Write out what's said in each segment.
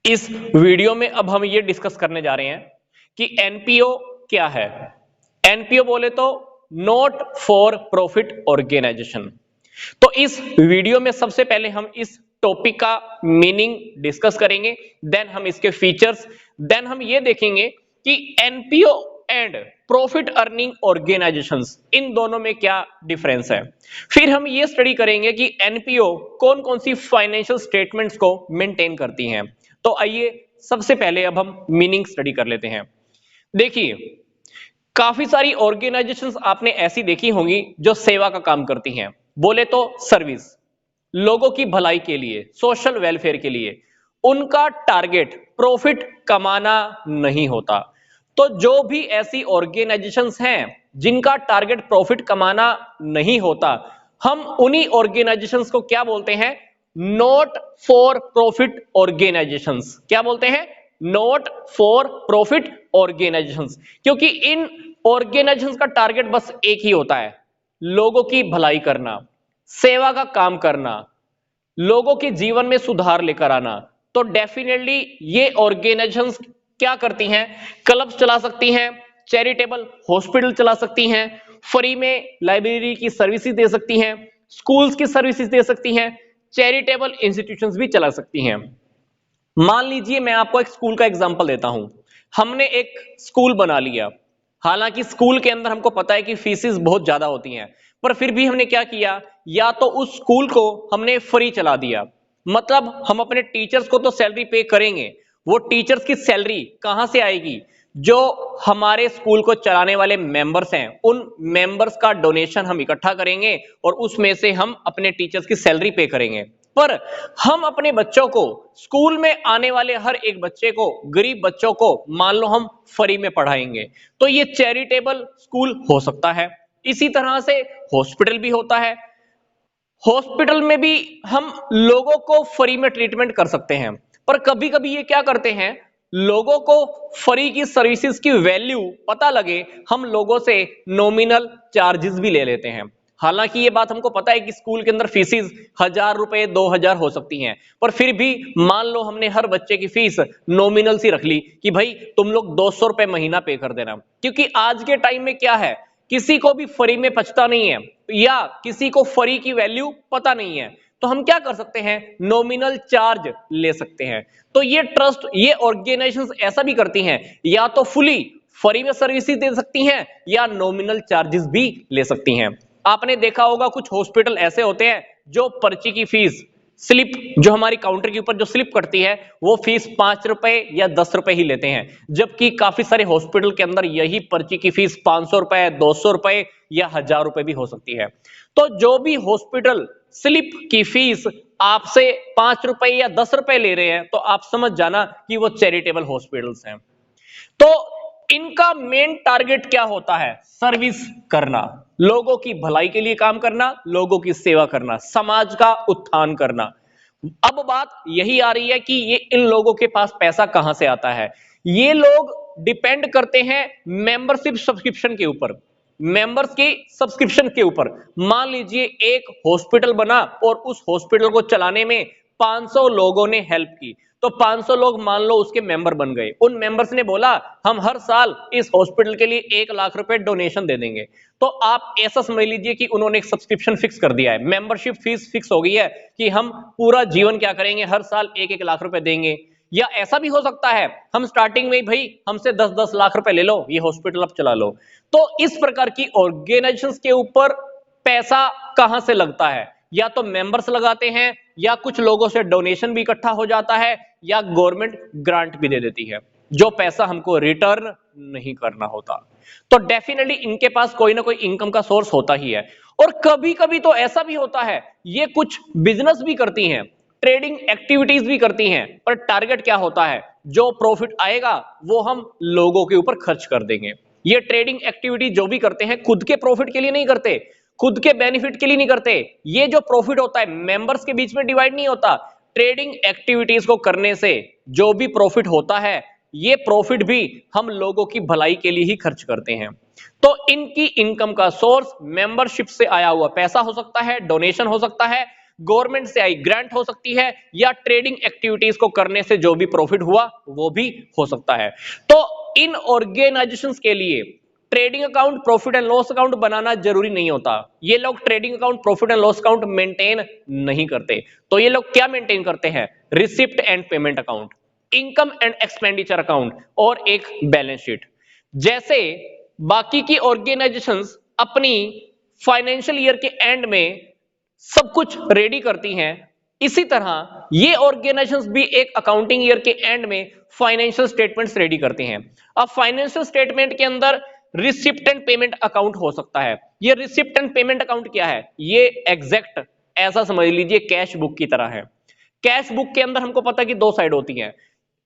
इस वीडियो में अब हम ये डिस्कस करने जा रहे हैं कि एनपीओ क्या है। एनपीओ बोले तो नॉट फॉर प्रॉफिट ऑर्गेनाइजेशन। तो इस वीडियो में सबसे पहले हम इस टॉपिक का मीनिंग डिस्कस करेंगे, देन हम इसके फीचर्स, देन हम ये देखेंगे कि NPO and profit earning organisations इन दोनों में क्या डिफरेंस है। फिर हम ये स्टडी करेंगे कि एनपीओ कौन कौन सी फाइनेंशियल स्टेटमेंट्स को मेंटेन करती हैं। तो आइए सबसे पहले अब हम मीनिंग स्टडी कर लेते हैं। देखिए, काफी सारी ऑर्गेनाइजेशंस आपने ऐसी देखी होंगी जो सेवा का काम करती हैं, बोले तो सर्विस, लोगों की भलाई के लिए, सोशल वेलफेयर के लिए। उनका टारगेट प्रॉफिट कमाना नहीं होता। तो जो भी ऐसी ऑर्गेनाइजेशंस हैं जिनका टारगेट प्रॉफिट कमाना नहीं होता, हम उन्हीं ऑर्गेनाइजेशंस को क्या बोलते हैं? Not for profit organisations. क्या बोलते हैं? Not for profit organisations. क्योंकि इन ऑर्गेनाइजेशंस का टारगेट बस एक ही होता है, लोगों की भलाई करना, सेवा का काम करना, लोगों के जीवन में सुधार लेकर आना। तो डेफिनेटली ये ऑर्गेनाइजेशंस क्या करती हैं? क्लब्स चला सकती हैं, चैरिटेबल हॉस्पिटल चला सकती हैं, फ्री में लाइब्रेरी की सर्विसेज दे सकती हैं, स्कूल्स की सर्विसेज दे सकती हैं, चैरिटेबल इंस्टीट्यूशंस भी चला सकती हैं। मान लीजिए मैं आपको एक स्कूल का एग्जांपल देता हूं। हमने एक स्कूल बना लिया, हालांकि स्कूल के अंदर हमको पता है कि फीसेस बहुत ज्यादा होती हैं, पर फिर भी हमने क्या किया? या तो उस स्कूल को हमने फ्री चला दिया, मतलब हम अपने टीचर्स को तो सैलरी पे करेंगे, वो टीचर्स की सैलरी कहां से आएगी? जो हमारे स्कूल को चलाने वाले मेंबर्स हैं, उन मेंबर्स का डोनेशन हम इकट्ठा करेंगे और उसमें से हम अपने टीचर्स की सैलरी पे करेंगे। पर हम अपने बच्चों को, स्कूल में आने वाले हर एक बच्चे को, गरीब बच्चों को मान लो हम फ्री में पढ़ाएंगे, तो ये चैरिटेबल स्कूल हो सकता है। इसी तरह से हॉस्पिटल भी होता है, हॉस्पिटल में भी हम लोगों को फ्री में ट्रीटमेंट कर सकते हैं। पर कभी कभी ये क्या करते हैं, लोगों को फ्री की सर्विसेज की वैल्यू पता लगे, हम लोगों से नॉमिनल चार्जेस भी ले लेते हैं। हालांकि ये बात हमको पता है कि स्कूल के अंदर फीसिस 1000 रुपए 2000 हो सकती हैं, पर फिर भी मान लो हमने हर बच्चे की फीस नॉमिनल सी रख ली कि भाई तुम लोग 200 रुपए महीना पे कर देना। क्योंकि आज के टाइम में क्या है, किसी को भी फ्री में पचता नहीं है, या किसी को फ्री की वैल्यू पता नहीं है, तो हम क्या कर सकते हैं? नॉमिनल चार्ज ले सकते हैं। तो ये ट्रस्ट, ये ऑर्गेनाइजेशंस ऐसा भी करती हैं, या तो फुली फ्री में सर्विसेज दे सकती हैं या नॉमिनल चार्जेस भी ले सकती हैं। आपने देखा होगा कुछ हॉस्पिटल ऐसे होते हैं जो पर्ची की फीस, स्लिप, जो हमारी काउंटर के ऊपर जो स्लिप कटती है, वो फीस 5 रुपए या 10 रुपए ही लेते हैं, जबकि काफी सारे हॉस्पिटल के अंदर यही पर्ची की फीस 500 रुपए, 200 रुपए या 1000 रुपए भी हो सकती है। तो जो भी हॉस्पिटल स्लिप की फीस आपसे 5 रुपए या 10 रुपए ले रहे हैं, तो आप समझ जाना कि वो चैरिटेबल हॉस्पिटल्स हैं। तो इनका मेन टारगेट क्या होता है? सर्विस करना, लोगों की भलाई के लिए काम करना, लोगों की सेवा करना, समाज का उत्थान करना। अब बात यही आ रही है कि ये इन लोगों के पास पैसा कहां से आता है। ये लोग डिपेंड करते हैं मेंबरशिप सब्सक्रिप्शन के ऊपर, मेंबर्स की सब्सक्रिप्शन के ऊपर। मान लीजिए एक हॉस्पिटल बना और उस हॉस्पिटल को चलाने में 500 लोगों ने हेल्प की, तो 500 लोग मान लो उसके मेंबर बन गए। उन मेंबर्स ने बोला हम हर साल इस हॉस्पिटल के लिए 1 लाख रुपए डोनेशन दे देंगे। तो आप ऐसा समझ लीजिए कि उन्होंने एक सब्सक्रिप्शन फिक्स कर दिया है, मेंबरशिप फीस फिक्स हो गई है कि हम पूरा जीवन क्या करेंगे, हर साल 1-1 लाख रुपए देंगे। या ऐसा भी हो सकता है हम स्टार्टिंग में भाई हमसे 10-10 लाख रुपए ले लो, ये हॉस्पिटल अब चला लो। तो इस प्रकार की ऑर्गेनाइजेशंस के ऊपर पैसा कहां से लगता है? या तो मेंबर्स लगाते हैं, या कुछ लोगों से डोनेशन भी इकट्ठा हो जाता है, या गवर्नमेंट ग्रांट भी दे देती है, जो पैसा हमको रिटर्न नहीं करना होता। तो डेफिनेटली इनके पास कोई ना कोई इनकम का सोर्स होता ही है। और कभी कभी तो ऐसा भी होता है, ये कुछ बिजनेस भी करती हैं, ट्रेडिंग एक्टिविटीज भी करती हैं, पर टारगेट क्या होता है? जो प्रॉफिट आएगा वो हम लोगों के ऊपर खर्च कर देंगे। ये ट्रेडिंग एक्टिविटी जो भी करते हैं खुद के प्रॉफिट के लिए नहीं करते, खुद के बेनिफिट के लिए नहीं करते। ये जो प्रॉफिट होता है मेंबर्स के बीच में डिवाइड नहीं होता। ट्रेडिंग एक्टिविटीज को करने से जो भी प्रॉफिट होता है, ये प्रॉफिट भी हम लोगों की भलाई के लिए ही खर्च करते हैं। तो इनकी इनकम का सोर्स मेंबरशिप से आया हुआ पैसा हो सकता है, डोनेशन हो सकता है, गवर्नमेंट से आई ग्रांट हो सकती है, या ट्रेडिंग एक्टिविटीज को करने से जो भी प्रॉफिट हुआ वो भी हो सकता है। तो इन ऑर्गेनाइजेशंस के लिए trading account, profit and loss account बनाना जरूरी नहीं होता। ये लोग trading account, profit and loss account maintain नहीं करते। तो ये लोग क्या मेंटेन करते हैं? Receipt and payment account, income and expenditure account और एक बैलेंस शीट। जैसे बाकी की ऑर्गेनाइजेशंस अपनी फाइनेंशियल ईयर के एंड में सब कुछ रेडी करती हैं, इसी तरह ये ऑर्गेनाइजेशंस भी एक अकाउंटिंग ईयर के एंड में फाइनेंशियल स्टेटमेंट्स रेडी करती हैं। अब फाइनेंशियल स्टेटमेंट के अंदर रिसिप्ट एंड पेमेंट अकाउंट हो सकता है। ये रिसिप्ट एंड पेमेंट अकाउंट क्या है? ये एग्जैक्ट ऐसा समझ लीजिए कैश बुक की तरह है। कैश बुक के अंदर हमको पता है कि दो साइड होती हैं,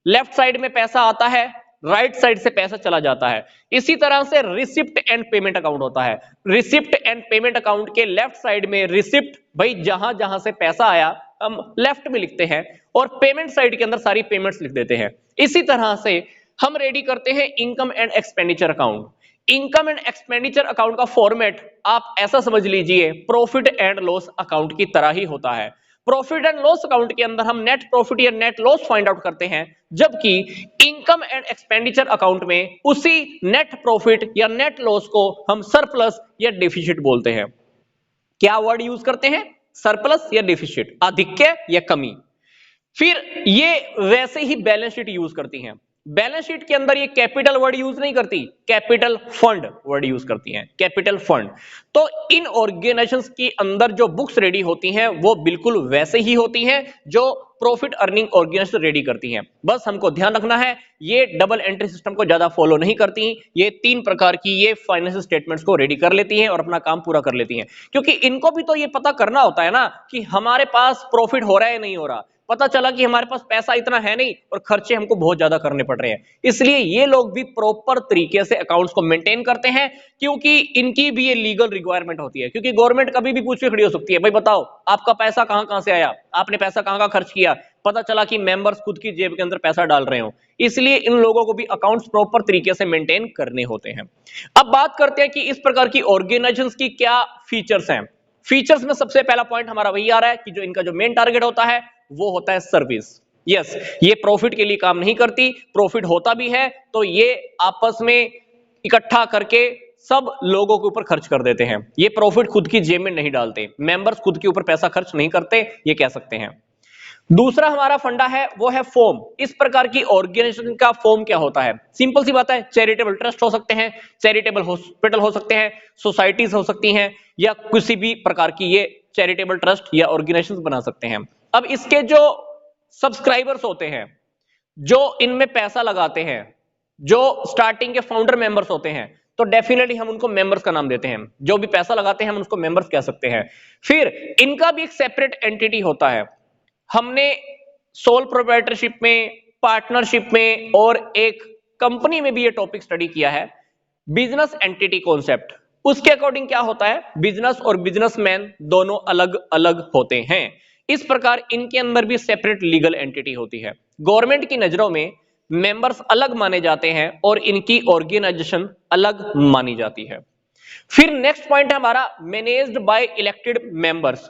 लेफ्ट साइड में पैसा आता है, राइट साइड से पैसा चला जाता है। इसी तरह से रिसिप्ट एंड पेमेंट अकाउंट होता है। रिसिप्ट एंड पेमेंट अकाउंट के लेफ्ट साइड में रिसिप्ट, भाई जहां जहां से पैसा आया हम लेफ्ट में लिखते हैं, और पेमेंट साइड के अंदर सारी पेमेंट्स लिख देते हैं। इसी तरह से हम रेडी करते हैं income and expenditure account. Income and expenditure account का फॉर्मेट आप ऐसा समझ लीजिए प्रॉफिट एंड लॉस अकाउंट की तरह ही होता है। प्रॉफिट एंड लॉस अकाउंट के अंदर हम नेट प्रॉफिट या नेट लॉस फाइंड आउट करते हैं, जबकि इनकम एंड एक्सपेंडिचर अकाउंट में उसी नेट प्रॉफिट या नेट लॉस को हम सरप्लस या डेफिसिट बोलते हैं। क्या वर्ड यूज करते हैं? सरप्लस या डेफिसिट, आधिक्य या कमी। फिर ये वैसे ही बैलेंस शीट यूज करती हैं। बैलेंस शीट के अंदर ये कैपिटल वर्ड यूज नहीं करती, कैपिटल फंड वर्ड यूज करती हैं, कैपिटल फंड। तो इन ऑर्गेनाइजेशंस के अंदर जो बुक्स रेडी होती हैं वो बिल्कुल वैसे ही होती हैं जो प्रॉफिट अर्निंग ऑर्गेनाइजेशन रेडी करती हैं। बस हमको ध्यान रखना है ये डबल एंट्री सिस्टम को ज्यादा फॉलो नहीं करती। ये तीन प्रकार की ये फाइनेंशियल स्टेटमेंट्स को रेडी कर लेती हैं और अपना काम पूरा कर लेती हैं, क्योंकि इनको भी तो ये पता करना होता है ना कि हमारे पास प्रॉफिट हो रहा है या नहीं हो रहा। पता चला कि हमारे पास पैसा इतना है नहीं और खर्चे हमको बहुत ज्यादा करने पड़ रहे हैं, इसलिए ये लोग भी प्रॉपर तरीके से अकाउंट्स को मेंटेन करते हैं, क्योंकि इनकी भी ये लीगल रिक्वायरमेंट होती है। क्योंकि गवर्नमेंट कभी भी पूछ के खड़ी हो सकती है, भाई बताओ आपका पैसा कहां कहां से आया, आपने पैसा कहां कहां खर्च किया। पता चला कि मेंबर्स खुद की जेब के अंदर पैसा डाल रहे हो, इसलिए इन लोगों को भी अकाउंट्स प्रॉपर तरीके से मेंटेन करने होते हैं। अब बात करते हैं कि इस प्रकार की ऑर्गेनाइजेशंस की क्या फीचर्स हैं। फीचर्स में सबसे पहला पॉइंट हमारा वही आ रहा है कि जो इनका जो मेन टारगेट होता है वो होता है सर्विस। यस, ये प्रॉफिट के लिए काम नहीं करती, प्रॉफिट होता भी है तो ये आपस में इकट्ठा करके सब लोगों के ऊपर खर्च कर देते हैं। ये प्रॉफिट खुद की जेब में नहीं डालते, मेंबर्स खुद के ऊपर पैसा खर्च नहीं करते, ये कह सकते हैं। दूसरा हमारा फंडा है वो है फॉर्म। इस प्रकार की ऑर्गेनाइजेशन का फॉर्म क्या होता है? सिंपल सी बात है, चैरिटेबल ट्रस्ट हो सकते हैं, चैरिटेबल हॉस्पिटल हो सकते हैं, सोसाइटीज हो सकती हैं, या किसी भी प्रकार की ये चैरिटेबल ट्रस्ट या ऑर्गेनाइजेशन बना सकते हैं। अब इसके जो सब्सक्राइबर्स होते हैं, जो इनमें पैसा लगाते हैं, जो स्टार्टिंग के फाउंडर मेंबर्स होते हैं, तो डेफिनेटली हम उनको मेंबर्स का नाम देते हैं। जो भी पैसा लगाते हैं हम उसको मेंबर्स कह सकते हैं। फिर इनका भी एक सेपरेट एंटिटी होता है। हमने सोल प्रोप्राइटरशिप में, पार्टनरशिप में और एक कंपनी में भी ये टॉपिक स्टडी किया है, बिजनेस एंटिटी कॉन्सेप्ट। उसके अकॉर्डिंग क्या होता है, बिजनेस और बिजनेसमैन दोनों अलग अलग होते हैं। इस प्रकार इनके अंदर भी सेपरेट लीगल एंटिटी होती है। गवर्नमेंट की नजरों में मेंबर्स अलग माने जाते हैं और इनकी ऑर्गेनाइजेशन अलग मानी जाती है। फिर नेक्स्ट पॉइंट है हमारा मैनेज्ड बाय इलेक्टेड मेंबर्स।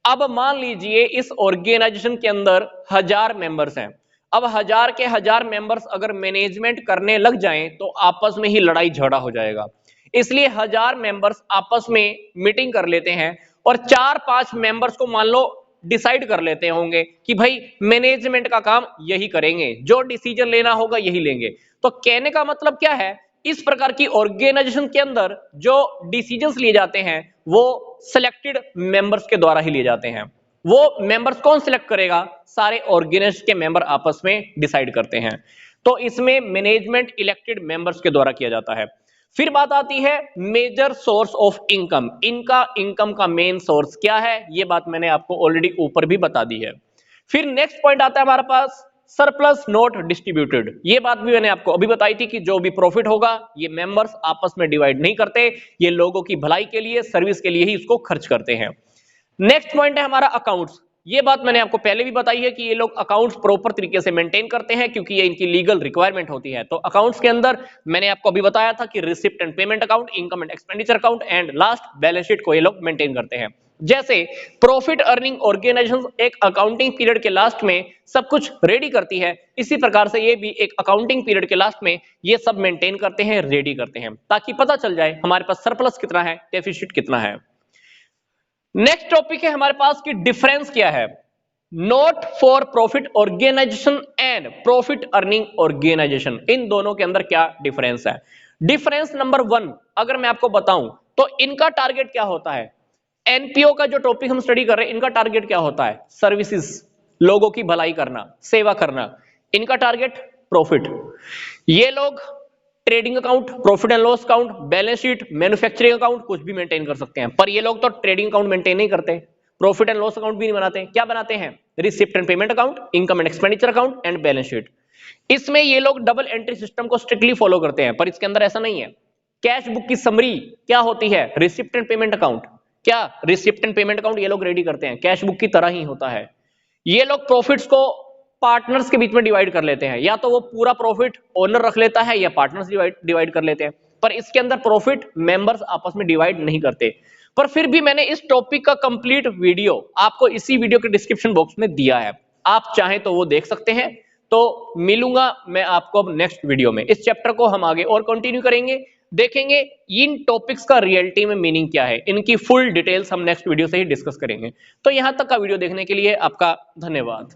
अब मान लीजिए इस ऑर्गेनाइजेशन के अंदर 1000 मेंबर्स हैं। अब 1000 के 1000 मेंबर्स अगर मैनेजमेंट करने लग जाएं तो आपस में ही लड़ाई झगड़ा हो जाएगा। इसलिए 1000 मेंबर्स आपस में मीटिंग कर लेते हैं और 4-5 मेंबर्स को मान लो डिसाइड कर लेते होंगे कि भाई मैनेजमेंट का काम यही करेंगे, जो डिसीजन लेना होगा यही लेंगे। तो कहने का मतलब क्या है, इस प्रकार की ऑर्गेनाइजेशन के अंदर जो डिसीजंस लिए जाते हैं वो सिलेक्टेड मेंबर्स के द्वारा ही लिए जाते हैं। वो मेंबर्स कौन सिलेक्ट करेगा? सारे ऑर्गेनाइजेशन के मेंबर आपस में डिसाइड करते हैं। तो इसमें मैनेजमेंट इलेक्टेड मेंबर्स के द्वारा किया जाता है। फिर बात आती है मेजर सोर्स ऑफ इनकम। इनका इनकम का मेन सोर्स क्या है, ये बात मैंने आपको ऑलरेडी ऊपर भी बता दी है। फिर नेक्स्ट पॉइंट आता है हमारे पास सरप्लस नॉट डिस्ट्रीब्यूटेड। ये बात भी मैंने आपको अभी बताई थी कि जो भी प्रॉफिट होगा ये मेंबर्स आपस में डिवाइड नहीं करते, ये लोगों की भलाई के लिए, सर्विस के लिए ही इसको खर्च करते हैं। नेक्स्ट पॉइंट है हमारा अकाउंट्स। ये बात मैंने आपको पहले भी बताई है कि ये लोग अकाउंट्स प्रॉपर तरीके से मेंटेन करते हैं क्योंकि ये इनकी लीगल रिक्वायरमेंट होती है। तो अकाउंट्स के अंदर मैंने आपको अभी बताया था कि receipt and payment account, income and expenditure account and last balance sheet को ये लोग मेंटेन करते हैं। जैसे प्रॉफिट अर्निंग ऑर्गेनाइजेशन एक अकाउंटिंग पीरियड के लास्ट में सब कुछ रेडी करती है, इसी प्रकार से ये भी एक अकाउंटिंग पीरियड के लास्ट में ये सब मेंटेन करते हैं, रेडी करते हैं, ताकि पता चल जाए हमारे पास सरप्लस कितना है, डेफिसिट कितना है। नेक्स्ट टॉपिक है हमारे पास कि डिफरेंस क्या है not for profit organisation and profit earning organisation, इन दोनों के अंदर क्या डिफरेंस है। डिफरेंस नंबर 1 अगर मैं आपको बताऊं तो इनका टारगेट क्या होता है, एनपीओ का जो टॉपिक हम स्टडी कर रहे हैं इनका टारगेट क्या होता है, सर्विसेज, लोगों की भलाई करना, सेवा करना, इनका टारगेट प्रॉफिट। ये लोग trading account, profit and loss account, balance sheet, manufacturing account कुछ भी मेंटेन कर सकते हैं, पर ये लोग तो ट्रेडिंग अकाउंट मेंटेन नहीं करते, प्रॉफिट एंड लॉस अकाउंट भी नहीं बनाते, क्या बनाते हैं, receipt and payment account, income and expenditure account and balance sheet. इसमें ये लोग डबल एंट्री सिस्टम को स्ट्रिक्टली फॉलो करते हैं, पर इसके अंदर ऐसा नहीं है। कैश बुक की समरी क्या होती है, रिसिप्ट एंड पेमेंट अकाउंट, क्या रिसिप्ट एंड पेमेंट अकाउंट ये लोग रेडी करते हैं, कैश बुक की तरह ही होता है। ये लोग प्रॉफिट्स को पार्टनर्स के बीच में डिवाइड कर लेते हैं, या तो वो पूरा प्रॉफिट ओनर रख लेता है या पार्टनर्स डिवाइड कर लेते हैं, पर इसके अंदर प्रॉफिट मेंबर्स आपस में डिवाइड नहीं करते। पर फिर भी मैंने इस टॉपिक का कंप्लीट वीडियो आपको इसी वीडियो के डिस्क्रिप्शन बॉक्स में दिया है, आप चाहें तो वो देख सकते हैं। तो मिलूंगा मैं आपको अब नेक्स्ट वीडियो में, इस चैप्टर को हम आगे और कंटिन्यू करेंगे, देखेंगे इन टॉपिक्स का रियलिटी में मीनिंग क्या है, इनकी फुल डिटेल्स हम नेक्स्ट वीडियो से ही डिस्कस करेंगे। तो यहां तक का वीडियो देखने के लिए आपका धन्यवाद।